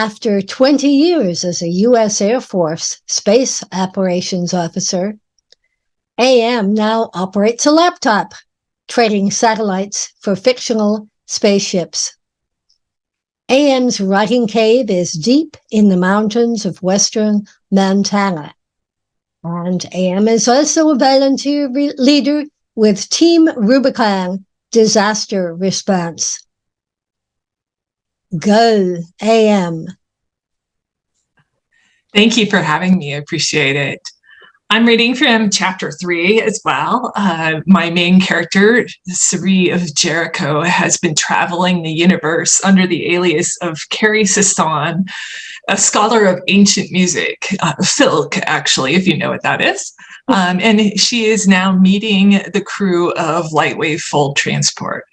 After 20 years as a U.S. Air Force Space Operations Officer, AM now operates a laptop, trading satellites for fictional spaceships. AM's writing cave is deep in the mountains of western Montana. And AM is also a volunteer leader with Team Rubicon Disaster Response. Go, AM. Thank you for having me. I appreciate it. I'm reading from chapter 3 as well. My main character, Suri of Jericho, has been traveling the universe under the alias of Carrie Sisson, a scholar of ancient music, Filk, actually, if you know what that is. And she is now meeting the crew of Lightwave Fold Transport.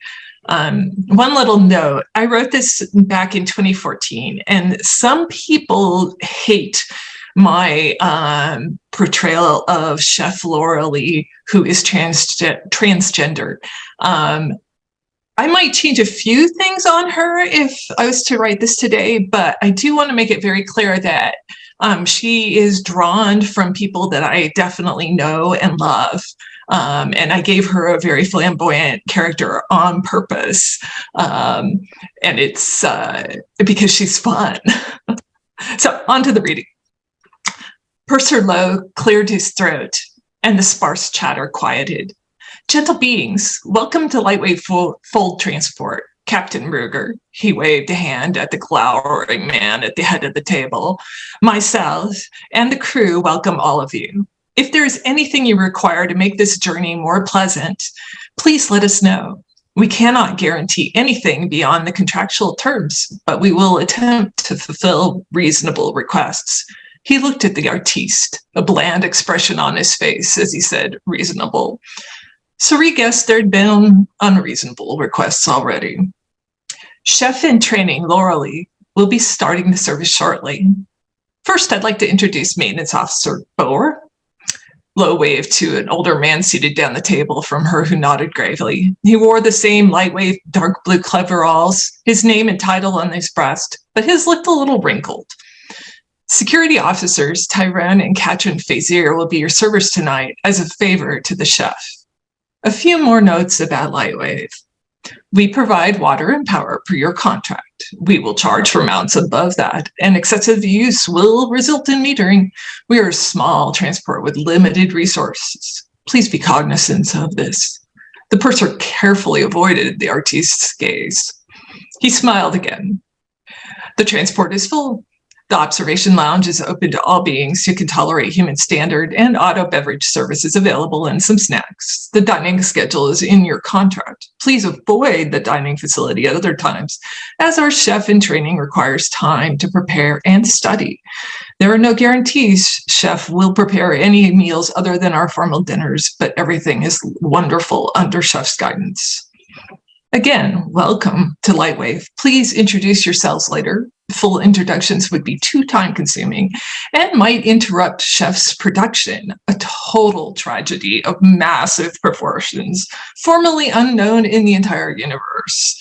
One little note, I wrote this back in 2014, and some people hate my portrayal of Chef Laura Lee, who is transgender. I might change a few things on her if I was to write this today, but I do want to make it very clear that she is drawn from people that I definitely know and love. And I gave her a very flamboyant character on purpose. And it's because she's fun. So on to the reading. Purser Lowe cleared his throat, and the sparse chatter quieted. Gentle beings, welcome to Lightwave Fold Transport. Captain Ruger, he waved a hand at the glowering man at the head of the table. Myself and the crew welcome all of you. If there is anything you require to make this journey more pleasant, please let us know. We cannot guarantee anything beyond the contractual terms, but we will attempt to fulfill reasonable requests. He looked at the artiste, a bland expression on his face as he said, reasonable. Suri guessed there'd been unreasonable requests already. Chef in training, Laura Lee, will be starting the service shortly. First, I'd like to introduce Maintenance Officer Boer. Lowe waved to an older man seated down the table from her who nodded gravely. He wore the same lightweight dark blue coveralls, his name and title on his breast, but his looked a little wrinkled. Security officers Tyrone and Katrin Fazier will be your servers tonight as a favor to the chef. A few more notes about Lightwave. We provide water and power per your contract. We will charge for amounts above that, and excessive use will result in metering. We are a small transport with limited resources. Please be cognizant of this. The purser carefully avoided the artiste's gaze. He smiled again. The transport is full. The observation lounge is open to all beings who can tolerate human standard, and auto beverage service is available and some snacks. The dining schedule is in your contract. Please avoid the dining facility at other times, as our chef in training requires time to prepare and study. There are no guarantees chef will prepare any meals other than our formal dinners, but everything is wonderful under chef's guidance. Again, welcome to Lightwave. Please introduce yourselves later. Full introductions would be too time-consuming and might interrupt chef's production, a total tragedy of massive proportions, formerly unknown in the entire universe.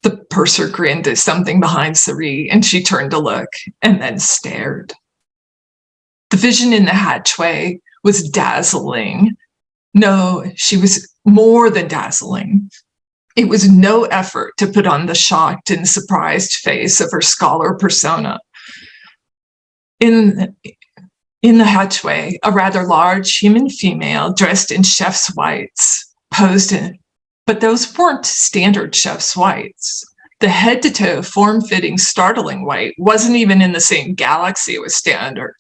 The purser grinned at something behind Suri, and she turned to look and then stared. The vision in the hatchway was dazzling. No, she was more than dazzling. It was no effort to put on the shocked and surprised face of her scholar persona. In the hatchway, a rather large human female dressed in chef's whites posed in, but those weren't standard chef's whites. The head-to-toe, form-fitting, startling white wasn't even in the same galaxy with standard.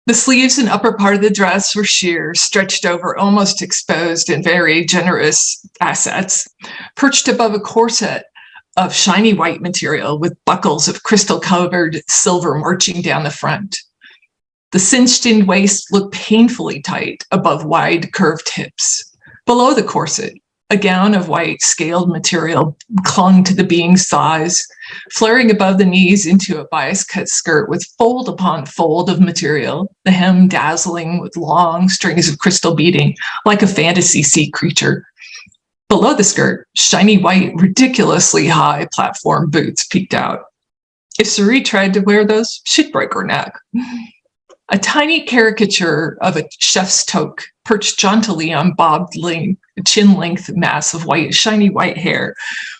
The sleeves and upper part of the dress were sheer, stretched over almost exposed and very generous assets, perched above a corset of shiny white material with buckles of crystal-covered silver marching down the front. The cinched-in waist looked painfully tight above wide, curved hips. Below the corset, a gown of white scaled material clung to the being's thighs, flaring above the knees into a bias-cut skirt with fold upon fold of material, the hem dazzling with long strings of crystal beading like a fantasy sea creature. Below the skirt, shiny white, ridiculously high platform boots peeked out. If Suri tried to wear those, she'd break her neck. A tiny caricature of a chef's toque perched jauntily on bobbed chin-length mass of shiny white hair,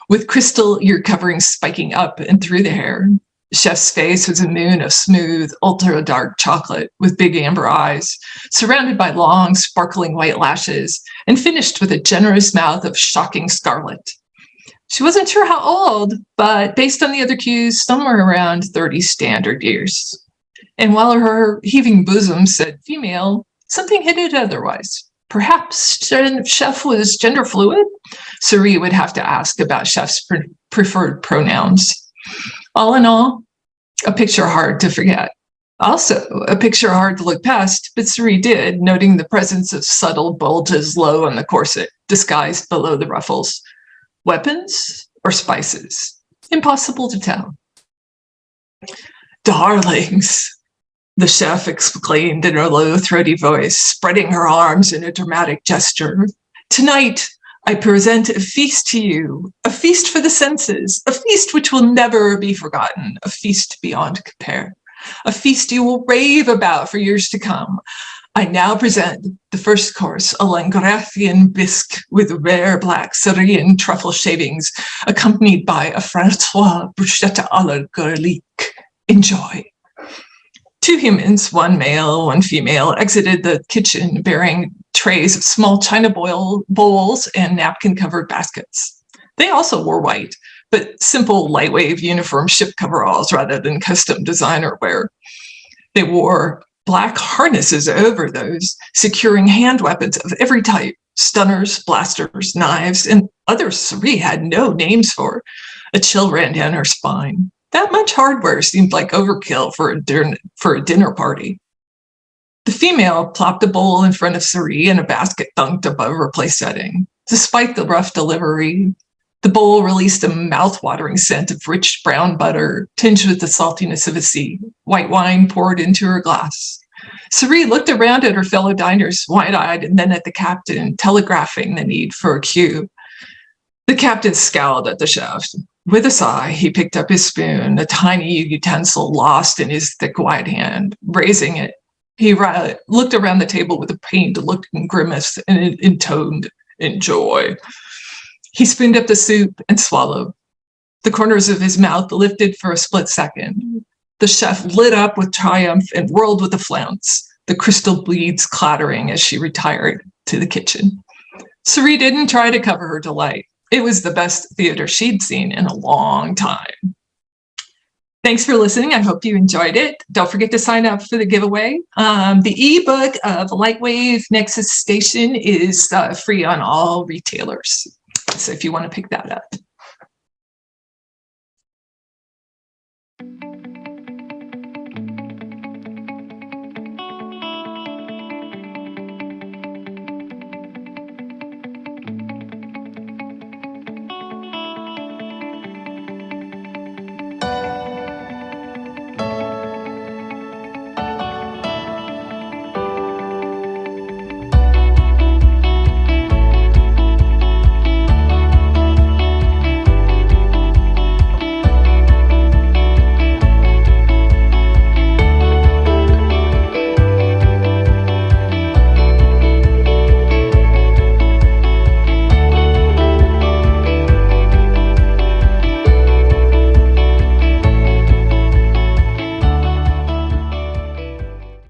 with crystal ear coverings spiking up and through the hair. The chef's face was a moon of smooth, ultra-dark chocolate with big amber eyes, surrounded by long, sparkling white lashes, and finished with a generous mouth of shocking scarlet. She wasn't sure how old, but based on the other cues, somewhere around 30 standard years. And while her heaving bosom said female, something hinted otherwise. Perhaps Chef was gender fluid? Suri would have to ask about Chef's preferred pronouns. All in all, a picture hard to forget. Also, a picture hard to look past, but Suri did, noting the presence of subtle bulges low on the corset, disguised below the ruffles. Weapons or spices? Impossible to tell. Darlings, the chef exclaimed in a low, throaty voice, spreading her arms in a dramatic gesture. Tonight, I present a feast to you, a feast for the senses, a feast which will never be forgotten, a feast beyond compare, a feast you will rave about for years to come. I now present the first course, a Langrathian bisque with rare black Syrian truffle shavings, accompanied by a Francois bruschetta à la garlic. Enjoy. Two humans, one male, one female, exited the kitchen bearing trays of small china bowls and napkin-covered baskets. They also wore white, but simple, lightweight uniform ship coveralls rather than custom designer wear. They wore black harnesses over those, securing hand weapons of every type, stunners, blasters, knives, and others Suri had no names for. A chill ran down her spine. That much hardware seemed like overkill for a dinner party. The female plopped a bowl in front of Suri and a basket dunked above her place setting. Despite the rough delivery, the bowl released a mouth-watering scent of rich brown butter, tinged with the saltiness of a sea. White wine poured into her glass. Suri looked around at her fellow diners, wide-eyed, and then at the captain, telegraphing the need for a cue. The captain scowled at the chef. With a sigh, he picked up his spoon, a tiny utensil lost in his thick white hand. Raising it, he looked around the table with a pained look and grimace and intoned, "Enjoy." He spooned up the soup and swallowed. The corners of his mouth lifted for a split second. The chef lit up with triumph and whirled with a flounce, the crystal beads clattering as she retired to the kitchen. Suri didn't try to cover her delight. It was the best theater she'd seen in a long time. Thanks for listening. I hope you enjoyed it. Don't forget to sign up for the giveaway. The ebook of Lightwave Nexus Station is free on all retailers. So if you want to pick that up.